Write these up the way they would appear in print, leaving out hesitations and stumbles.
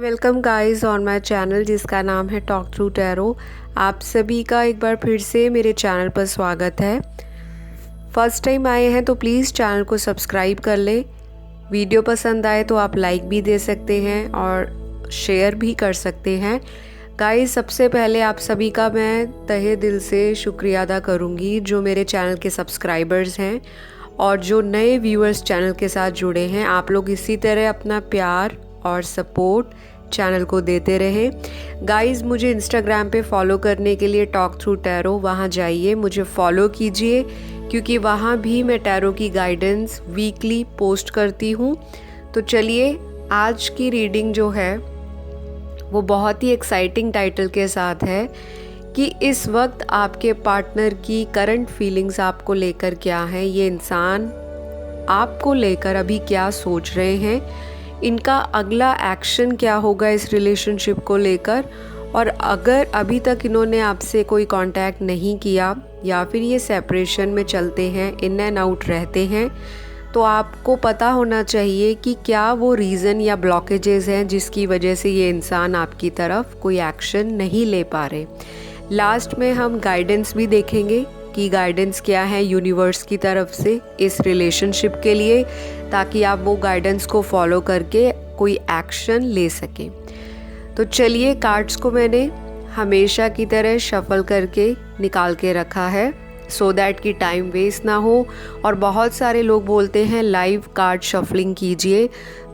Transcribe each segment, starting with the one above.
Welcome guys on my channel जिसका नाम है टॉक थ्रू टैरो। आप सभी का एक बार फिर से मेरे चैनल पर स्वागत है। फर्स्ट टाइम आए हैं तो प्लीज़ चैनल को सब्सक्राइब कर लें। वीडियो पसंद आए तो आप लाइक भी दे सकते हैं और शेयर भी कर सकते हैं। गाइस सबसे पहले आप सभी का मैं तहे दिल से शुक्रिया अदा करूँगी जो मेरे चैनल के सब्सक्राइबर्स हैं और जो नए व्यूअर्स चैनल के साथ जुड़े हैं। आप लोग इसी तरह अपना प्यार और सपोर्ट चैनल को देते रहें। गाइस मुझे इंस्टाग्राम पे फॉलो करने के लिए टॉक थ्रू टैरो, वहाँ जाइए, मुझे फॉलो कीजिए क्योंकि वहाँ भी मैं टैरो की गाइडेंस वीकली पोस्ट करती हूँ। तो चलिए आज की रीडिंग जो है वो बहुत ही एक्साइटिंग टाइटल के साथ है कि इस वक्त आपके पार्टनर की करंट फीलिंग्स आपको लेकर क्या है, ये इंसान आपको लेकर अभी क्या सोच रहे हैं, इनका अगला एक्शन क्या होगा इस रिलेशनशिप को लेकर। और अगर अभी तक इन्होंने आपसे कोई कांटेक्ट नहीं किया या फिर ये सेपरेशन में चलते हैं, इन एंड आउट रहते हैं, तो आपको पता होना चाहिए कि क्या वो रीज़न या ब्लॉकेजेस हैं जिसकी वजह से ये इंसान आपकी तरफ कोई एक्शन नहीं ले पा रहे। लास्ट में हम गाइडेंस भी देखेंगे कि गाइडेंस क्या है यूनिवर्स की तरफ से इस रिलेशनशिप के लिए, ताकि आप वो गाइडेंस को फॉलो करके कोई एक्शन ले सकें। तो चलिए कार्ड्स को मैंने हमेशा की तरह शफल करके निकाल के रखा है सो दैट कि टाइम वेस्ट ना हो। और बहुत सारे लोग बोलते हैं लाइव कार्ड शफलिंग कीजिए,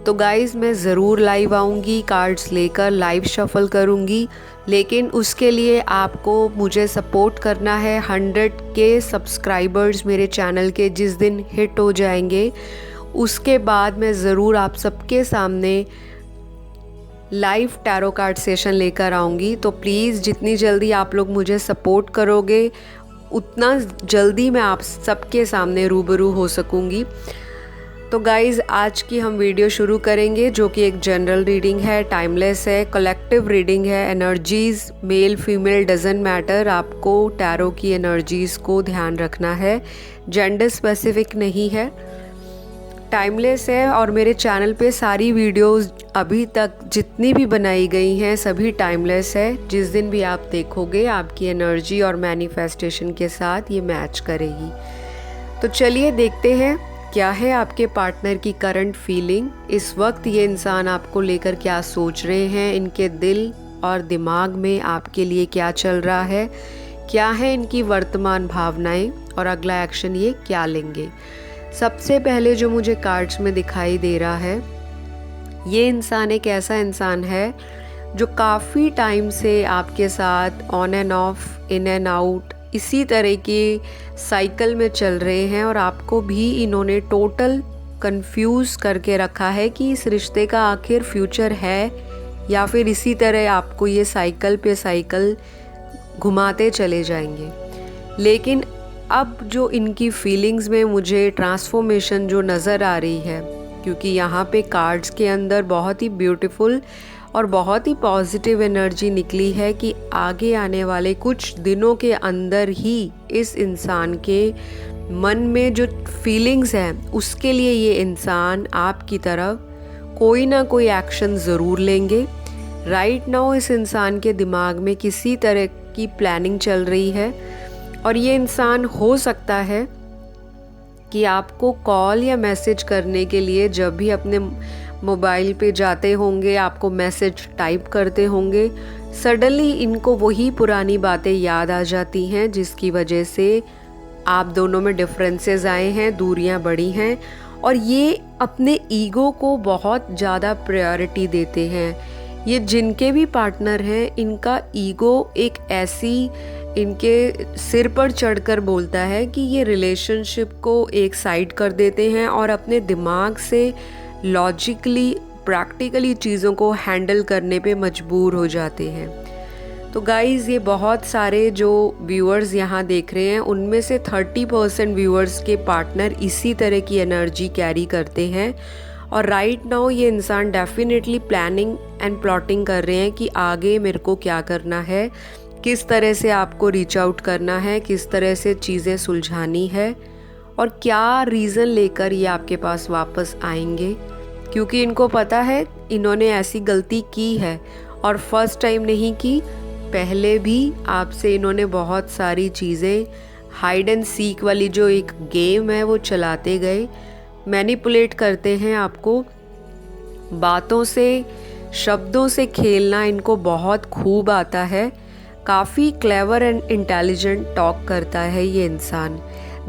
तो गाइज़ मैं ज़रूर लाइव आऊँगी, कार्ड्स लेकर लाइव शफल करूँगी, लेकिन उसके लिए आपको मुझे सपोर्ट करना है। 100 के सब्सक्राइबर्स मेरे चैनल के जिस दिन हिट हो जाएंगे उसके बाद मैं ज़रूर आप सबके सामने लाइव टैरो कार्ड सेशन लेकर आऊँगी। तो प्लीज़ जितनी जल्दी आप लोग मुझे सपोर्ट करोगे उतना जल्दी मैं आप सबके सामने रूबरू हो सकूँगी। तो गाइज़ आज की हम वीडियो शुरू करेंगे जो कि एक जनरल रीडिंग है, टाइमलेस है, कलेक्टिव रीडिंग है। Energies male female doesn't matter, आपको टैरो की एनर्जीज़ को ध्यान रखना है, जेंडर स्पेसिफिक नहीं है, टाइमलेस है। और मेरे चैनल पे सारी वीडियोस अभी तक जितनी भी बनाई गई हैं सभी टाइमलेस है। जिस दिन भी आप देखोगे आपकी एनर्जी और मैनिफेस्टेशन के साथ ये मैच करेगी। तो चलिए देखते हैं क्या है आपके पार्टनर की करंट फीलिंग, इस वक्त ये इंसान आपको लेकर क्या सोच रहे हैं, इनके दिल और दिमाग में आपके लिए क्या चल रहा है, क्या है इनकी वर्तमान भावनाएं और अगला एक्शन ये क्या लेंगे। सबसे पहले जो मुझे कार्ड्स में दिखाई दे रहा है, ये इंसान एक ऐसा इंसान है जो काफ़ी टाइम से आपके साथ on end of, in and out, इसी तरह के साइकिल में चल रहे हैं और आपको भी इन्होंने टोटल कंफ्यूज करके रखा है कि इस रिश्ते का आखिर फ्यूचर है या फिर इसी तरह आपको ये साइकिल पे साइकिल घुमाते चले जाएंगे। लेकिन अब जो इनकी फीलिंग्स में मुझे ट्रांसफॉर्मेशन जो नज़र आ रही है, क्योंकि यहाँ पे कार्ड्स के अंदर बहुत ही ब्यूटीफुल और बहुत ही पॉजिटिव एनर्जी निकली है कि आगे आने वाले कुछ दिनों के अंदर ही इस इंसान के मन में जो फीलिंग्स हैं उसके लिए ये इंसान आपकी तरफ कोई ना कोई एक्शन ज़रूर लेंगे। राइट नाउ इस इंसान के दिमाग में किसी तरह की प्लानिंग चल रही है और ये इंसान हो सकता है कि आपको कॉल या मैसेज करने के लिए जब भी अपने मोबाइल पे जाते होंगे, आपको मैसेज टाइप करते होंगे, सडनली इनको वही पुरानी बातें याद आ जाती हैं जिसकी वजह से आप दोनों में डिफरेंसेस आए हैं, दूरियां बढ़ी हैं और ये अपने ईगो को बहुत ज़्यादा प्रायोरिटी देते हैं। ये जिनके भी पार्टनर हैं इनका ईगो एक ऐसी इनके सिर पर चढ़कर बोलता है कि ये रिलेशनशिप को एक साइड कर देते हैं और अपने दिमाग से लॉजिकली प्रैक्टिकली चीज़ों को हैंडल करने पे मजबूर हो जाते हैं। तो गाइज़ ये बहुत सारे जो व्यूअर्स यहाँ देख रहे हैं उनमें से 30% व्यूअर्स के पार्टनर इसी तरह की एनर्जी कैरी करते हैं और राइट नाउ ये इंसान डेफिनेटली प्लानिंग एंड प्लॉटिंग कर रहे हैं कि आगे मेरे को क्या करना है, किस तरह से आपको रीच आउट करना है, किस तरह से चीज़ें सुलझानी है और क्या रीज़न लेकर ये आपके पास वापस आएंगे। क्योंकि इनको पता है इन्होंने ऐसी गलती की है और फर्स्ट टाइम नहीं की, पहले भी आपसे इन्होंने बहुत सारी चीज़ें हाइड एंड सीक वाली जो एक गेम है वो चलाते गए, मैनिपुलेट करते हैं आपको। बातों से, शब्दों से खेलना इनको बहुत खूब आता है। काफ़ी क्लेवर एंड इंटेलिजेंट टॉक करता है ये इंसान।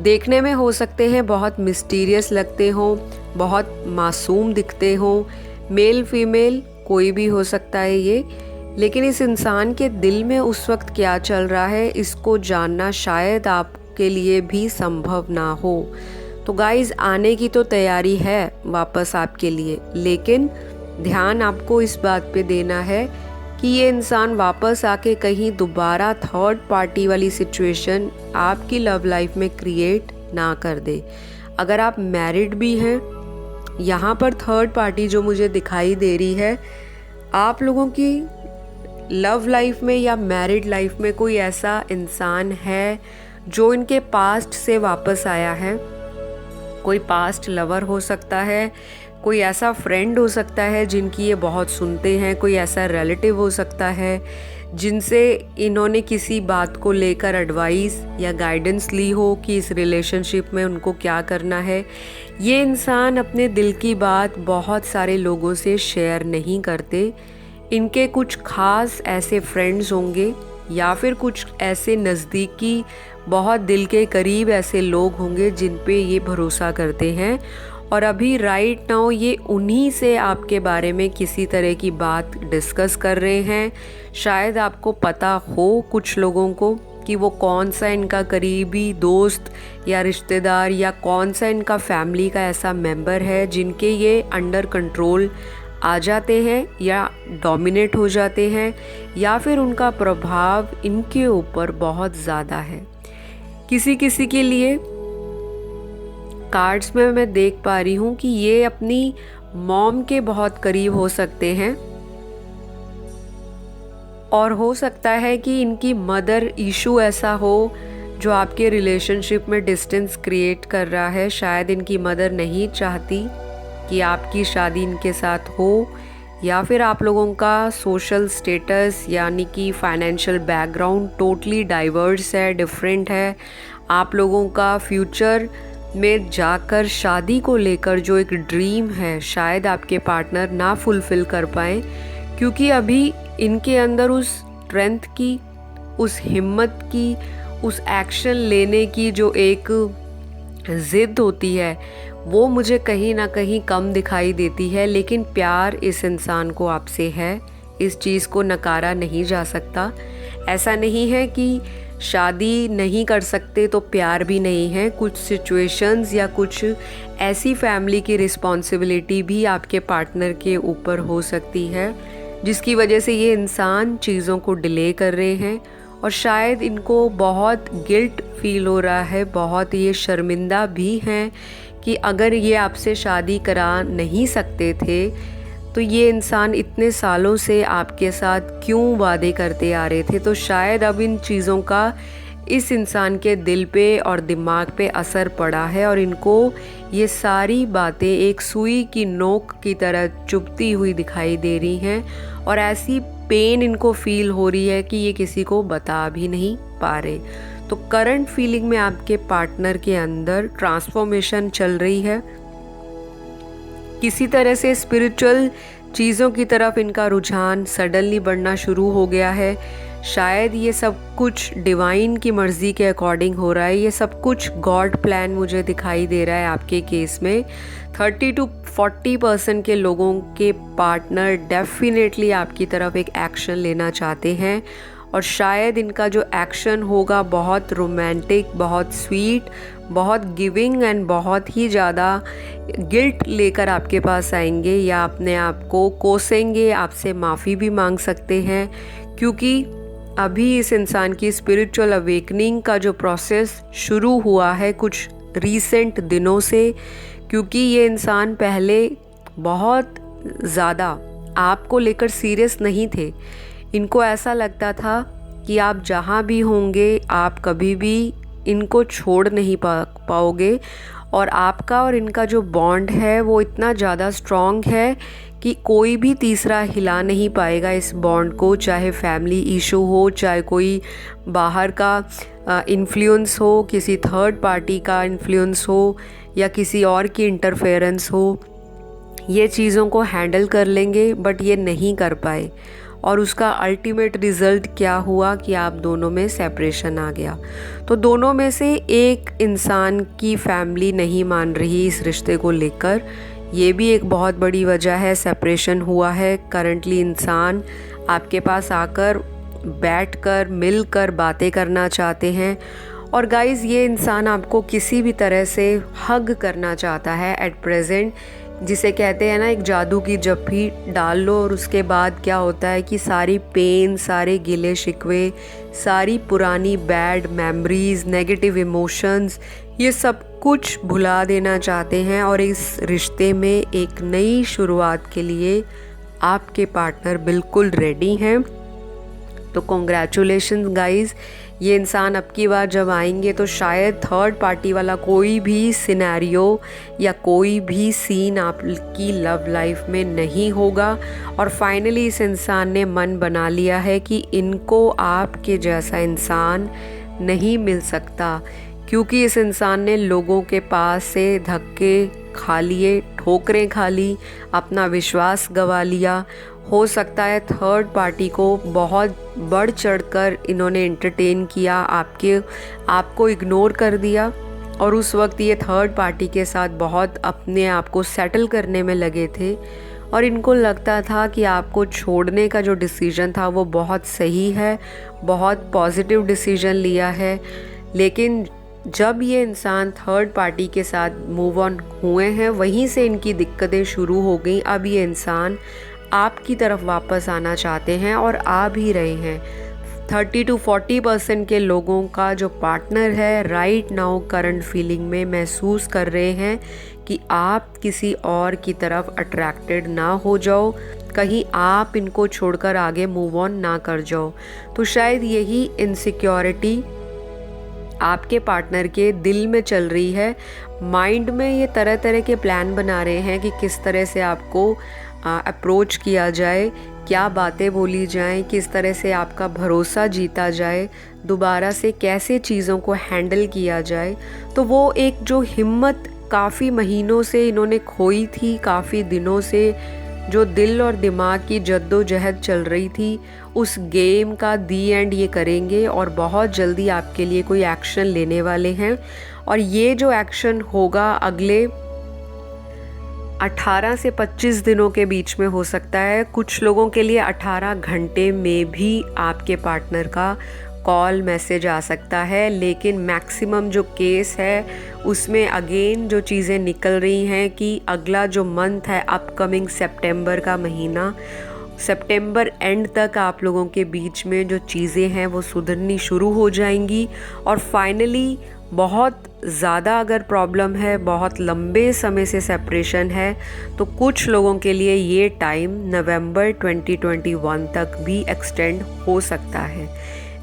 देखने में हो सकते हैं बहुत मिस्टीरियस लगते हों, बहुत मासूम दिखते हों, मेल फीमेल कोई भी हो सकता है ये, लेकिन इस इंसान के दिल में उस वक्त क्या चल रहा है इसको जानना शायद आपके लिए भी संभव ना हो। तो गाइज़, आने की तो तैयारी है वापस आपके लिए, लेकिन ध्यान आपको इस बात पे देना है कि ये इंसान वापस आके कहीं दोबारा थर्ड पार्टी वाली सिचुएशन आपकी लव लाइफ में क्रिएट ना कर दे। अगर आप मैरिड भी हैं, यहाँ पर थर्ड पार्टी जो मुझे दिखाई दे रही है, आप लोगों की लव लाइफ में या मैरिड लाइफ में कोई ऐसा इंसान है जो इनके पास्ट से वापस आया है। कोई पास्ट लवर हो सकता है, कोई ऐसा फ्रेंड हो सकता है जिनकी ये बहुत सुनते हैं, कोई ऐसा रिलेटिव हो सकता है जिनसे इन्होंने किसी बात को लेकर एडवाइस या गाइडेंस ली हो कि इस रिलेशनशिप में उनको क्या करना है। ये इंसान अपने दिल की बात बहुत सारे लोगों से शेयर नहीं करते। इनके कुछ खास ऐसे फ्रेंड्स होंगे या फिर कुछ ऐसे नज़दीकी बहुत दिल के करीब ऐसे लोग होंगे जिन पे ये भरोसा करते हैं, और अभी राइट नाउ ये उन्हीं से आपके बारे में किसी तरह की बात डिस्कस कर रहे हैं। शायद आपको पता हो कुछ लोगों को कि वो कौन सा इनका करीबी दोस्त या रिश्तेदार या कौन सा इनका फैमिली का ऐसा मेंबर है जिनके ये अंडर कंट्रोल आ जाते हैं या डोमिनेट हो जाते हैं, या फिर उनका प्रभाव इनके ऊपर बहुत ज़्यादा है। किसी किसी के लिए कार्ड्स में मैं देख पा रही हूँ कि ये अपनी मॉम के बहुत करीब हो सकते हैं, और हो सकता है कि इनकी मदर इशू ऐसा हो जो आपके रिलेशनशिप में डिस्टेंस क्रिएट कर रहा है। शायद इनकी मदर नहीं चाहती कि आपकी शादी इनके साथ हो, या फिर आप लोगों का सोशल स्टेटस यानी कि फाइनेंशियल बैकग्राउंड टोटली डाइवर्स है, डिफरेंट है। आप लोगों का फ्यूचर में जाकर शादी को लेकर जो एक ड्रीम है शायद आपके पार्टनर ना फुलफ़िल कर पाए, क्योंकि अभी इनके अंदर उस स्ट्रेंथ की, उस हिम्मत की, उस एक्शन लेने की जो एक ज़िद होती है वो मुझे कहीं ना कहीं कम दिखाई देती है। लेकिन प्यार इस इंसान को आपसे है, इस चीज़ को नकारा नहीं जा सकता। ऐसा नहीं है कि शादी नहीं कर सकते तो प्यार भी नहीं है। कुछ सिचुएशंस या कुछ ऐसी फैमिली की रिस्पॉन्सिबिलिटी भी आपके पार्टनर के ऊपर हो सकती है जिसकी वजह से ये इंसान चीज़ों को डिले कर रहे हैं, और शायद इनको बहुत गिल्ट फील हो रहा है, बहुत ये शर्मिंदा भी हैं कि अगर ये आपसे शादी करा नहीं सकते थे तो ये इंसान इतने सालों से आपके साथ क्यों वादे करते आ रहे थे। तो शायद अब इन चीज़ों का इस इंसान के दिल पे और दिमाग पे असर पड़ा है, और इनको ये सारी बातें एक सुई की नोक की तरह चुभती हुई दिखाई दे रही हैं, और ऐसी पेन इनको फील हो रही है कि ये किसी को बता भी नहीं पा रहे। तो करंट फीलिंग में आपके पार्टनर के अंदर ट्रांसफॉर्मेशन चल रही है। किसी तरह से स्पिरिचुअल चीज़ों की तरफ इनका रुझान सडनली बढ़ना शुरू हो गया है। शायद ये सब कुछ डिवाइन की मर्ज़ी के अकॉर्डिंग हो रहा है, ये सब कुछ गॉड प्लान मुझे दिखाई दे रहा है आपके केस में। 30 to 40% के लोगों के पार्टनर डेफिनेटली आपकी तरफ एक एक्शन लेना चाहते हैं, और शायद इनका जो एक्शन होगा बहुत रोमांटिक, बहुत स्वीट, बहुत गिविंग एंड बहुत ही ज़्यादा गिल्ट लेकर आपके पास आएंगे, या अपने आप को कोसेंगे, आपसे माफ़ी भी मांग सकते हैं, क्योंकि अभी इस इंसान की स्पिरिचुअल अवेकनिंग का जो प्रोसेस शुरू हुआ है कुछ रीसेंट दिनों से, क्योंकि ये इंसान पहले बहुत ज़्यादा आपको लेकर सीरियस नहीं थे। इनको ऐसा लगता था कि आप जहाँ भी होंगे आप कभी भी इनको छोड़ नहीं पाओगे, और आपका और इनका जो बॉन्ड है वो इतना ज़्यादा स्ट्रॉन्ग है कि कोई भी तीसरा हिला नहीं पाएगा इस बॉन्ड को, चाहे फैमिली इशू हो, चाहे कोई बाहर का इन्फ्लुएंस हो, किसी थर्ड पार्टी का इन्फ्लुएंस हो या किसी और की इंटरफेरेंस हो। ये चीज़ों को हैंडल कर लेंगे बट ये नहीं कर पाए और उसका अल्टीमेट रिज़ल्ट क्या हुआ कि आप दोनों में सेपरेशन आ गया। तो दोनों में से एक इंसान की फैमिली नहीं मान रही इस रिश्ते को लेकर, ये भी एक बहुत बड़ी वजह है सेपरेशन हुआ है। करंटली इंसान आपके पास आकर बैठकर मिलकर बातें करना चाहते हैं और गाइज़ ये इंसान आपको किसी भी तरह से हग करना चाहता है एट प्रेजेंट, जिसे कहते हैं ना एक जादू की जप्फी डाल लो और उसके बाद क्या होता है कि सारी पेन, सारे गिले शिकवे, सारी पुरानी बैड मेमोरीज, नेगेटिव इमोशंस, ये सब कुछ भुला देना चाहते हैं और इस रिश्ते में एक नई शुरुआत के लिए आपके पार्टनर बिल्कुल रेडी हैं। तो कॉन्ग्रेचुलेशन गाइज़, ये इंसान अब की बार जब आएंगे तो शायद थर्ड पार्टी वाला कोई भी सिनेरियो या कोई भी सीन आपकी लव लाइफ में नहीं होगा और फाइनली इस इंसान ने मन बना लिया है कि इनको आपके जैसा इंसान नहीं मिल सकता, क्योंकि इस इंसान ने लोगों के पास से धक्के खा लिए, ठोकरें खा ली, अपना विश्वास गंवा लिया। हो सकता है थर्ड पार्टी को बहुत बढ़ चढ़कर इन्होंने एंटरटेन किया, आपको इग्नोर कर दिया और उस वक्त ये थर्ड पार्टी के साथ बहुत अपने आप को सेटल करने में लगे थे और इनको लगता था कि आपको छोड़ने का जो डिसीजन था वो बहुत सही है, बहुत पॉजिटिव डिसीजन लिया है। लेकिन जब ये इंसान थर्ड पार्टी के साथ मूव ऑन हुए हैं, वहीं से इनकी दिक्कतें शुरू हो गई। अब ये इंसान आपकी तरफ वापस आना चाहते हैं और आ भी रहे हैं। 30 to 40% के लोगों का जो पार्टनर है राइट नाउ करंट फीलिंग में महसूस कर रहे हैं कि आप किसी और की तरफ अट्रैक्टेड ना हो जाओ, कहीं आप इनको छोड़कर आगे मूव ऑन ना कर जाओ। तो शायद यही इनसिक्योरिटी आपके पार्टनर के दिल में चल रही है, माइंड में ये तरह तरह के प्लान बना रहे हैं कि किस तरह से आपको अप्रोच किया जाए, क्या बातें बोली जाएं, किस तरह से आपका भरोसा जीता जाए, दोबारा से कैसे चीज़ों को हैंडल किया जाए। तो वो एक जो हिम्मत काफ़ी महीनों से इन्होंने खोई थी, काफ़ी दिनों से जो दिल और दिमाग की जद्दोजहद चल रही थी, उस गेम का दी एंड ये करेंगे और बहुत जल्दी आपके लिए कोई एक्शन लेने वाले हैं। और ये जो एक्शन होगा अगले 18 से 25 दिनों के बीच में हो सकता है, कुछ लोगों के लिए 18 घंटे में भी आपके पार्टनर का कॉल मैसेज आ सकता है। लेकिन मैक्सिमम जो केस है उसमें अगेन जो चीज़ें निकल रही हैं कि अगला जो मंथ है अपकमिंग सितंबर का महीना, सितंबर एंड तक आप लोगों के बीच में जो चीज़ें हैं वो सुधरनी शुरू हो जाएंगी और फाइनली बहुत ज़्यादा अगर प्रॉब्लम है, बहुत लंबे समय से सेपरेशन है, तो कुछ लोगों के लिए ये टाइम नवंबर 2021 तक भी एक्सटेंड हो सकता है।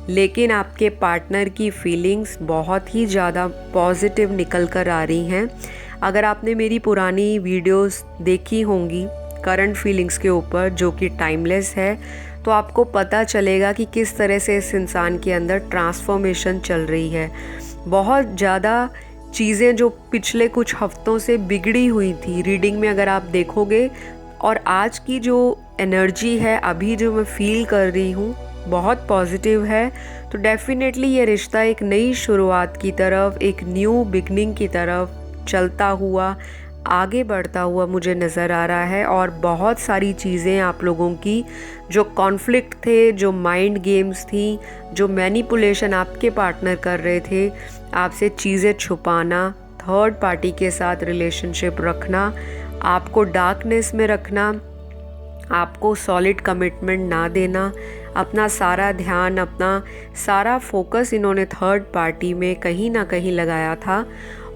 लेकिन आपके पार्टनर की फीलिंग्स बहुत ही ज़्यादा पॉजिटिव निकल कर आ रही हैं। अगर आपने मेरी पुरानी वीडियोस देखी होंगी करंट फीलिंग्स के ऊपर जो कि टाइमलेस है, तो आपको पता चलेगा कि किस तरह से इस इंसान के अंदर ट्रांसफॉर्मेशन चल रही है। बहुत ज़्यादा चीज़ें जो पिछले कुछ हफ्तों से बिगड़ी हुई थी रीडिंग में अगर आप देखोगे, और आज की जो एनर्जी है अभी जो मैं फील कर रही हूँ बहुत पॉजिटिव है। तो डेफिनेटली ये रिश्ता एक नई शुरुआत की तरफ, एक न्यू बिगनिंग की तरफ चलता हुआ, आगे बढ़ता हुआ मुझे नज़र आ रहा है। और बहुत सारी चीज़ें आप लोगों की जो कॉन्फ्लिक्ट थे, जो माइंड गेम्स थी, जो मैनिपुलेशन आपके पार्टनर कर रहे थे, आपसे चीज़ें छुपाना, थर्ड पार्टी के साथ रिलेशनशिप रखना, आपको डार्कनेस में रखना, आपको सॉलिड कमिटमेंट ना देना, अपना सारा ध्यान, अपना सारा फोकस इन्होंने थर्ड पार्टी में कहीं ना कहीं लगाया था।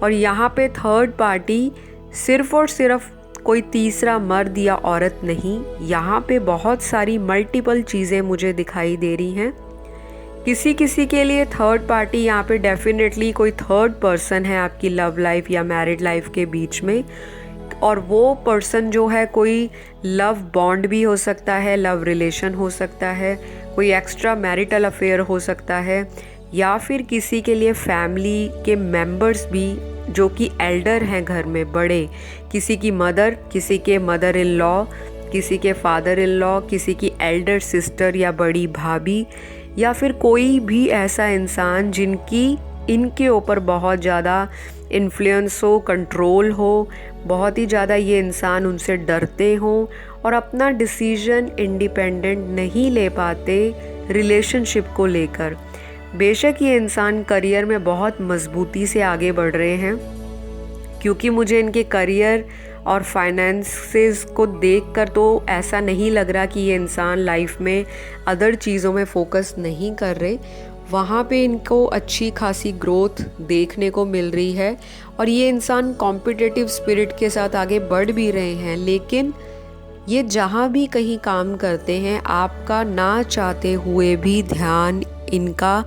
और यहाँ पे थर्ड पार्टी सिर्फ़ और सिर्फ कोई तीसरा मर्द या औरत नहीं, यहाँ पे बहुत सारी मल्टीपल चीज़ें मुझे दिखाई दे रही हैं। किसी किसी के लिए थर्ड पार्टी यहाँ पे डेफिनेटली कोई थर्ड पर्सन है आपकी लव लाइफ या मैरिड लाइफ के बीच में, और वो पर्सन जो है कोई लव बॉन्ड भी हो सकता है, लव रिलेशन हो सकता है, कोई एक्स्ट्रा मैरिटल अफेयर हो सकता है, या फिर किसी के लिए फैमिली के मेंबर्स भी जो कि एल्डर हैं घर में, बड़े, किसी की मदर, किसी के मदर इन लॉ, किसी के फादर इन लॉ, किसी की एल्डर सिस्टर या बड़ी भाभी, या फिर कोई भी ऐसा इंसान जिनकी इनके ऊपर बहुत ज़्यादा इन्फ्लुएंस हो, कंट्रोल हो, बहुत ही ज़्यादा ये इंसान उनसे डरते हों और अपना डिसीजन इंडिपेंडेंट नहीं ले पाते रिलेशनशिप को लेकर। बेशक ये इंसान करियर में बहुत मजबूती से आगे बढ़ रहे हैं, क्योंकि मुझे इनके करियर और फाइनेंसेस को देखकर तो ऐसा नहीं लग रहा कि ये इंसान लाइफ में अदर चीज़ों में फोकस नहीं कर रहे। वहाँ पे इनको अच्छी खासी ग्रोथ देखने को मिल रही है और ये इंसान कॉम्पिटिटिव स्पिरिट के साथ आगे बढ़ भी रहे हैं। लेकिन ये जहाँ भी कहीं काम करते हैं, आपका ना चाहते हुए भी ध्यान इनका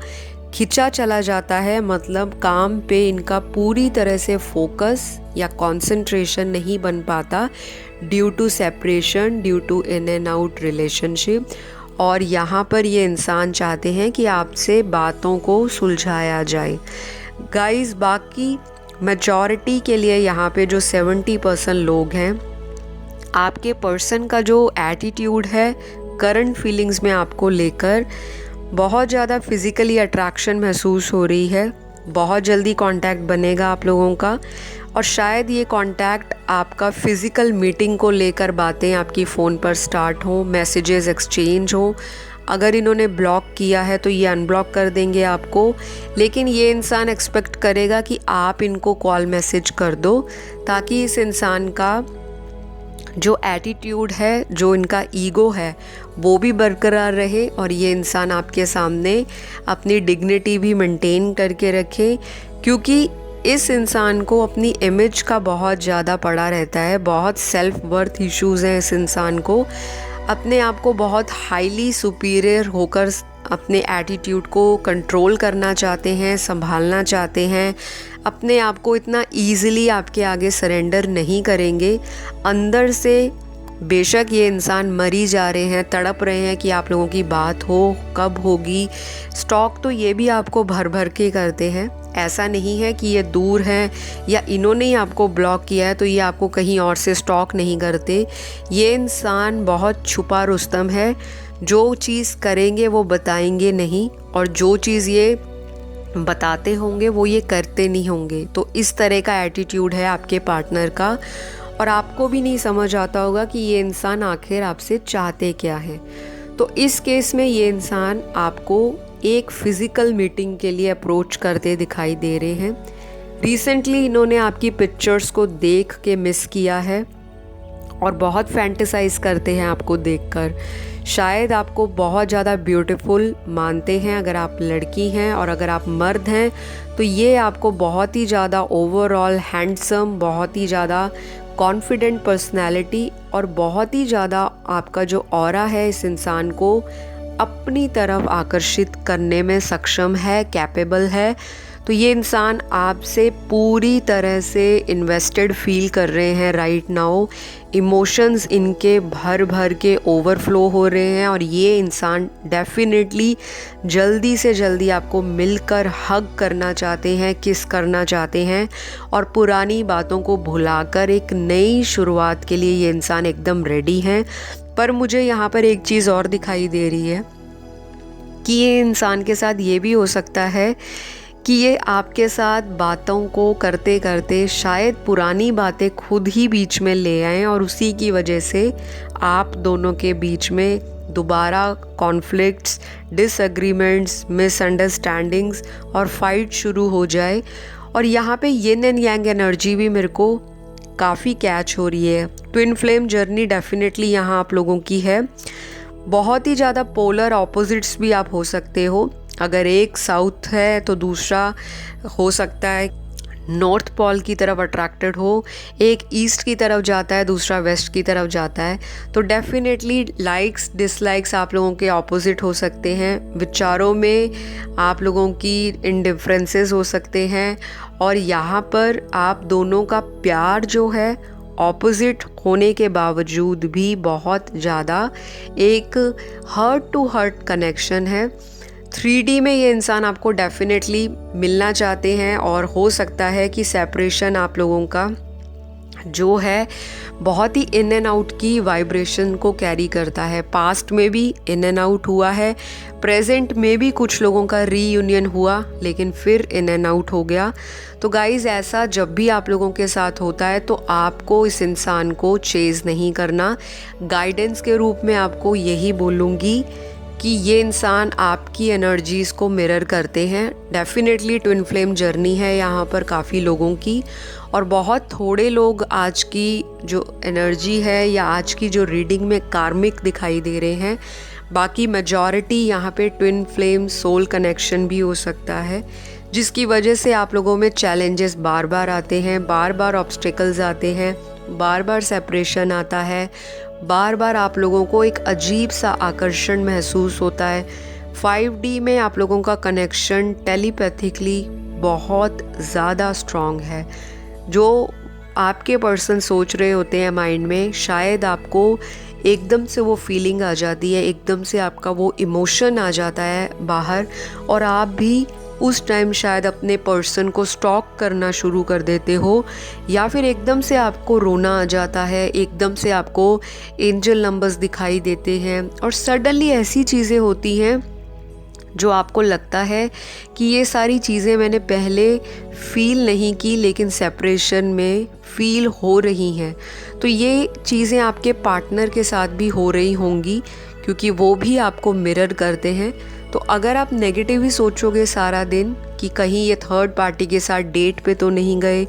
खिंचा चला जाता है, मतलब काम पे इनका पूरी तरह से फोकस या कंसंट्रेशन नहीं बन पाता due to separation, due to in and out relationship. और यहाँ पर ये इंसान चाहते हैं कि आपसे बातों को सुलझाया जाए। गाइस, बाकी मेजॉरिटी के लिए यहाँ पे जो 70% लोग हैं, आपके पर्सन का जो एटीट्यूड है करंट फीलिंग्स में आपको लेकर, बहुत ज़्यादा फिज़िकली अट्रैक्शन महसूस हो रही है। बहुत जल्दी कांटेक्ट बनेगा आप लोगों का, और शायद ये कांटेक्ट आपका फ़िज़िकल मीटिंग को लेकर बातें आपकी फ़ोन पर स्टार्ट हों, मैसेजेस एक्सचेंज हों। अगर इन्होंने ब्लॉक किया है तो ये अनब्लॉक कर देंगे आपको, लेकिन ये इंसान एक्सपेक्ट करेगा कि आप इनको कॉल मैसेज कर दो, ताकि इस इंसान का जो एटीट्यूड है, जो इनका ईगो है, वो भी बरकरार रहे और ये इंसान आपके सामने अपनी डिग्निटी भी मेंटेन करके रखे। क्योंकि इस इंसान को अपनी इमेज का बहुत ज़्यादा पड़ा रहता है, बहुत सेल्फ वर्थ इश्यूज़ हैं इस इंसान को। अपने आप को बहुत हाईली सुपीरियर होकर अपने एटीट्यूड को कंट्रोल करना चाहते हैं, संभालना चाहते हैं। अपने आप को इतना ईज़िली आपके आगे सरेंडर नहीं करेंगे। अंदर से बेशक ये इंसान मरी जा रहे हैं, तड़प रहे हैं कि आप लोगों की बात हो, कब होगी। स्टॉक तो ये भी आपको भर भर के करते हैं। ऐसा नहीं है कि ये दूर हैं या इन्होंने ही आपको ब्लॉक किया है तो ये आपको कहीं और से स्टॉक नहीं करते। ये इंसान बहुत छुपा रुस्तम है, जो चीज़ करेंगे वो बताएंगे नहीं, और जो चीज़ ये बताते होंगे वो ये करते नहीं होंगे। तो इस तरह का एटीट्यूड है आपके पार्टनर का, और आपको भी नहीं समझ आता होगा कि ये इंसान आखिर आपसे चाहते क्या है। तो इस केस में ये इंसान आपको एक फ़िज़िकल मीटिंग के लिए अप्रोच करते दिखाई दे रहे हैं। रिसेंटली इन्होंने आपकी पिक्चर्स को देख के मिस किया है और बहुत फैंटेसाइज करते हैं आपको देखकर। शायद आपको बहुत ज़्यादा ब्यूटीफुल मानते हैं अगर आप लड़की हैं, और अगर आप मर्द हैं तो ये आपको बहुत ही ज़्यादा ओवरऑल हैंडसम, बहुत ही ज़्यादा कॉन्फिडेंट पर्सनैलिटी और बहुत ही ज़्यादा आपका जो ऑरा है इस इंसान को अपनी तरफ आकर्षित करने में सक्षम है, कैपेबल है। तो ये इंसान आपसे पूरी तरह से इन्वेस्टेड फील कर रहे हैं राइट नाउ। इमोशंस इनके भर भर के ओवरफ्लो हो रहे हैं, और ये इंसान डेफिनेटली जल्दी से जल्दी आपको मिलकर हग करना चाहते हैं, किस करना चाहते हैं, और पुरानी बातों को भुलाकर एक नई शुरुआत के लिए ये इंसान एकदम रेडी हैं। पर मुझे यहाँ पर एक चीज़ और दिखाई दे रही है कि ये इंसान के साथ ये भी हो सकता है कि ये आपके साथ बातों को करते करते शायद पुरानी बातें खुद ही बीच में ले आएं, और उसी की वजह से आप दोनों के बीच में दोबारा कॉन्फ्लिक्ट्स, डिसएग्रीमेंट्स, मिसअंडरस्टैंडिंग्स और फाइट शुरू हो जाए। और यहाँ पे यिन एंड यांग एनर्जी भी मेरे को काफ़ी कैच हो रही है। ट्विन फ्लेम जर्नी डेफिनेटली यहाँ आप लोगों की है। बहुत ही ज़्यादा पोलर ऑपोजिट्स भी आप हो सकते हो। अगर एक साउथ है तो दूसरा हो सकता है नॉर्थ पोल की तरफ अट्रैक्टेड हो, एक ईस्ट की तरफ जाता है, दूसरा वेस्ट की तरफ जाता है, तो डेफिनेटली लाइक्स डिसलाइक्स आप लोगों के ऑपोजिट हो सकते हैं, विचारों में आप लोगों की इंडिफरेंसेस हो सकते हैं, और यहाँ पर आप दोनों का प्यार जो है ऑपोजिट होने के बावजूद भी बहुत ज़्यादा एक हार्ट टू हार्ट कनेक्शन है। 3D में ये इंसान आपको डेफिनेटली मिलना चाहते हैं, और हो सकता है कि सेपरेशन आप लोगों का जो है बहुत ही इन एंड आउट की वाइब्रेशन को कैरी करता है। पास्ट में भी इन एंड आउट हुआ है, प्रेजेंट में भी कुछ लोगों का रीयूनियन हुआ लेकिन फिर इन एंड आउट हो गया। तो गाइज़, ऐसा जब भी आप लोगों के साथ होता है तो आपको इस इंसान को चेज़ नहीं करना। गाइडेंस के रूप में आपको यही बोलूँगी कि ये इंसान आपकी एनर्जीज़ को मिरर करते हैं। डेफिनेटली ट्विन फ्लेम जर्नी है यहाँ पर काफ़ी लोगों की, और बहुत थोड़े लोग आज की जो एनर्जी है या आज की जो रीडिंग में कार्मिक दिखाई दे रहे हैं। बाकी मेजॉरिटी यहाँ पे ट्विन फ्लेम सोल कनेक्शन भी हो सकता है, जिसकी वजह से आप लोगों में चैलेंजेस बार बार आते हैं, बार बार ऑब्स्टिकल्स आते हैं, बार बार सेपरेशन आता है, बार बार आप लोगों को एक अजीब सा आकर्षण महसूस होता है। 5D में आप लोगों का कनेक्शन टेलीपैथिकली बहुत ज़्यादा स्ट्रॉन्ग है। जो आपके पर्सन सोच रहे होते हैं माइंड में, शायद आपको एकदम से वो फीलिंग आ जाती है, एकदम से आपका वो इमोशन आ जाता है बाहर, और आप भी उस टाइम शायद अपने पर्सन को स्टॉक करना शुरू कर देते हो, या फिर एकदम से आपको रोना आ जाता है, एकदम से आपको एंजल नंबर्स दिखाई देते हैं, और सडनली ऐसी चीज़ें होती हैं जो आपको लगता है कि ये सारी चीज़ें मैंने पहले फील नहीं की लेकिन सेपरेशन में फील हो रही हैं। तो ये चीज़ें आपके पार्टनर के साथ भी हो रही होंगी, क्योंकि वो भी आपको मिरर करते हैं। तो अगर आप नेगेटिव ही सोचोगे सारा दिन कि कहीं ये थर्ड पार्टी के साथ डेट पे तो नहीं गए,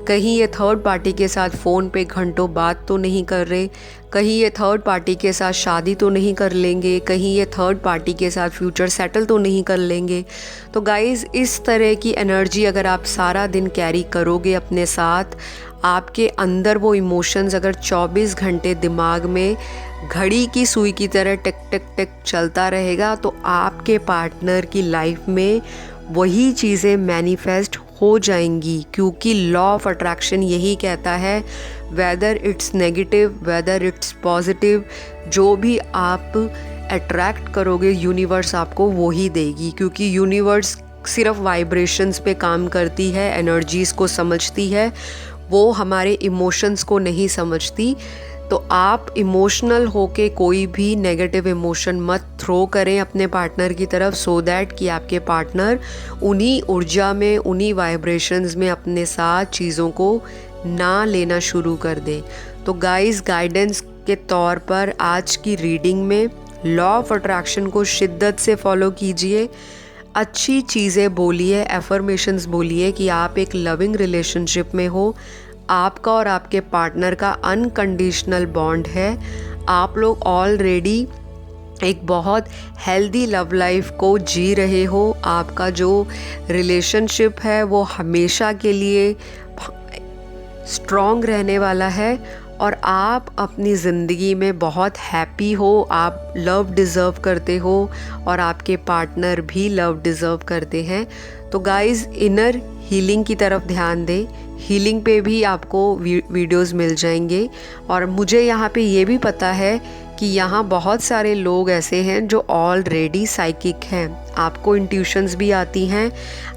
कहीं ये थर्ड पार्टी के साथ फ़ोन पे घंटों बात तो नहीं कर रहे, कहीं ये थर्ड पार्टी के साथ शादी तो नहीं कर लेंगे, कहीं ये थर्ड पार्टी के साथ फ्यूचर सेटल तो नहीं कर लेंगे, तो गाइज़ इस तरह की एनर्जी अगर आप सारा दिन कैरी करोगे अपने साथ, आपके अंदर वो इमोशंस अगर 24 घंटे दिमाग में घड़ी की सुई की तरह टिक टिक टिक चलता रहेगा, तो आपके पार्टनर की लाइफ में वही चीज़ें मैनिफेस्ट हो जाएंगी। क्योंकि लॉ ऑफ अट्रैक्शन यही कहता है, whether it's negative whether it's positive, जो भी आप अट्रैक्ट करोगे यूनिवर्स आपको वही देगी। क्योंकि यूनिवर्स सिर्फ वाइब्रेशंस पे काम करती है, एनर्जीज़ को समझती है, वो हमारे इमोशंस को नहीं समझती। तो आप इमोशनल होके कोई भी नेगेटिव इमोशन मत थ्रो करें अपने पार्टनर की तरफ, सो दैट कि आपके पार्टनर उन्हीं ऊर्जा में, उन्हीं वाइब्रेशंस में अपने साथ चीज़ों को ना लेना शुरू कर दें। तो गाइस, गाइडेंस के तौर पर आज की रीडिंग में लॉ ऑफ अट्रैक्शन को शिद्दत से फॉलो कीजिए, अच्छी चीज़ें बोलिए, एफर्मेशंस बोलिए कि आप एक लविंग रिलेशनशिप में हो, आपका और आपके पार्टनर का अनकंडीशनल बॉन्ड है, आप लोग ऑलरेडी एक बहुत हेल्दी लव लाइफ को जी रहे हो, आपका जो रिलेशनशिप है वो हमेशा के लिए स्ट्रॉन्ग रहने वाला है, और आप अपनी ज़िंदगी में बहुत हैप्पी हो, आप लव डिज़र्व करते हो, और आपके पार्टनर भी लव डिज़र्व करते हैं। तो गाइज़, इनर हीलिंग की तरफ ध्यान दें, हीलिंग पे भी आपको वीडियोस मिल जाएंगे। और मुझे यहाँ पे ये भी पता है कि यहाँ बहुत सारे लोग ऐसे हैं जो ऑलरेडी साइकिक हैं, आपको इंट्यूशंस भी आती हैं,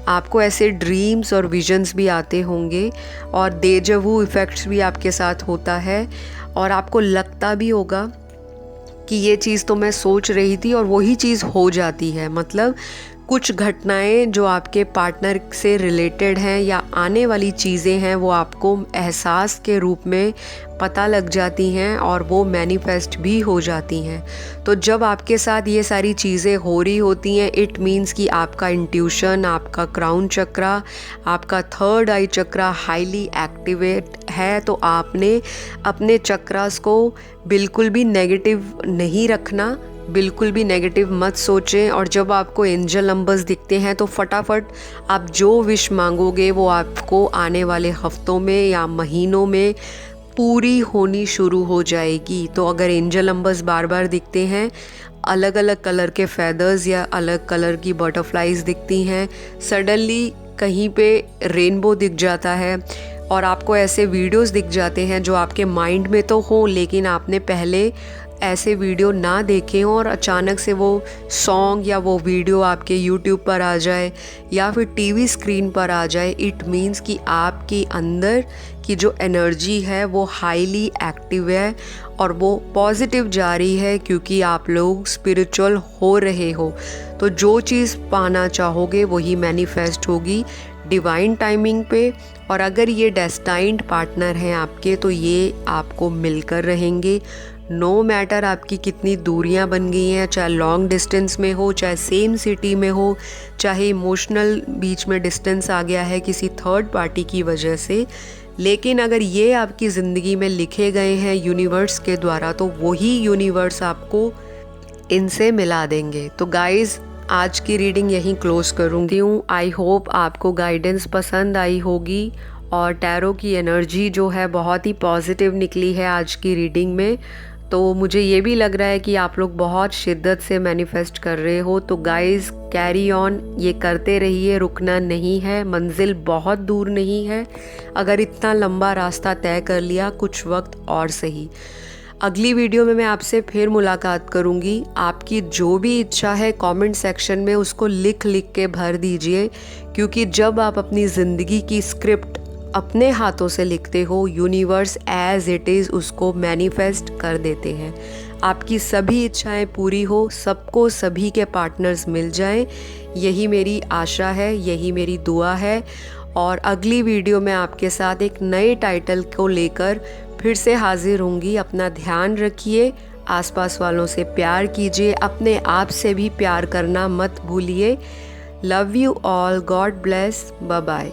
आपको ऐसे ड्रीम्स और विजन्स भी आते होंगे, और डेजवू इफ़ेक्ट्स भी आपके साथ होता है, और आपको लगता भी होगा कि ये चीज़ तो मैं सोच रही थी और वही चीज़ हो जाती है। मतलब कुछ घटनाएं जो आपके पार्टनर से रिलेटेड हैं या आने वाली चीज़ें हैं, वो आपको एहसास के रूप में पता लग जाती हैं और वो मैनिफेस्ट भी हो जाती हैं। तो जब आपके साथ ये सारी चीज़ें हो रही होती हैं, इट मीन्स कि आपका इंट्यूशन, आपका क्राउन चक्रा, आपका थर्ड आई चक्रा हाईली एक्टिवेट है। तो आपने अपने चक्रास को बिल्कुल भी नेगेटिव नहीं रखना, बिल्कुल भी नेगेटिव मत सोचें, और जब आपको एंजल नंबर्स दिखते हैं तो फटाफट आप जो विश मांगोगे वो आपको आने वाले हफ्तों में या महीनों में पूरी होनी शुरू हो जाएगी। तो अगर एंजल नंबर्स बार बार दिखते हैं, अलग अलग कलर के फेदर्स या अलग कलर की बटरफ्लाइज दिखती हैं, सडनली कहीं पे रेनबो दिख जाता है, और आपको ऐसे वीडियोस दिख जाते हैं जो आपके माइंड में तो हो लेकिन आपने पहले ऐसे वीडियो ना देखे हों, और अचानक से वो सॉन्ग या वो वीडियो आपके यूट्यूब पर आ जाए या फिर टीवी स्क्रीन पर आ जाए, इट मीन्स कि आपके अंदर की जो एनर्जी है वो हाईली एक्टिव है और वो पॉजिटिव जा रही है, क्योंकि आप लोग स्पिरिचुअल हो रहे हो। तो जो चीज़ पाना चाहोगे वही मैनिफेस्ट होगी डिवाइन टाइमिंग पे, और अगर ये डेस्टाइन्ड पार्टनर हैं आपके तो ये आपको मिलकर रहेंगे। नो मैटर आपकी कितनी दूरियां बन गई हैं, चाहे लॉन्ग डिस्टेंस में हो, चाहे सेम सिटी में हो, चाहे इमोशनल बीच में डिस्टेंस आ गया है किसी थर्ड पार्टी की वजह से, लेकिन अगर ये आपकी ज़िंदगी में लिखे गए हैं यूनिवर्स के द्वारा तो वही यूनिवर्स आपको इनसे मिला देंगे। तो गाइज़, आज की रीडिंग यहीं क्लोज करूँगी हूँ। आई होप आपको गाइडेंस पसंद आई होगी, और टैरो की एनर्जी जो है बहुत ही पॉजिटिव निकली है आज की रीडिंग में। तो मुझे ये भी लग रहा है कि आप लोग बहुत शिद्दत से मैनिफेस्ट कर रहे हो। तो गाइज़, कैरी ऑन, ये करते रहिए, रुकना नहीं है, मंजिल बहुत दूर नहीं है। अगर इतना लंबा रास्ता तय कर लिया, कुछ वक्त और सही। अगली वीडियो में मैं आपसे फिर मुलाकात करूंगी। आपकी जो भी इच्छा है कमेंट सेक्शन में उसको लिख लिख के भर दीजिए, क्योंकि जब आप अपनी ज़िंदगी की स्क्रिप्ट अपने हाथों से लिखते हो, यूनिवर्स एज इट इज़ उसको मैनिफेस्ट कर देते हैं। आपकी सभी इच्छाएं पूरी हो, सबको सभी के पार्टनर्स मिल जाएं, यही मेरी आशा है, यही मेरी दुआ है। और अगली वीडियो में आपके साथ एक नए टाइटल को लेकर फिर से हाजिर होंगी। अपना ध्यान रखिए, आसपास वालों से प्यार कीजिए, अपने आप से भी प्यार करना मत भूलिए। Love you all, God bless, bye bye.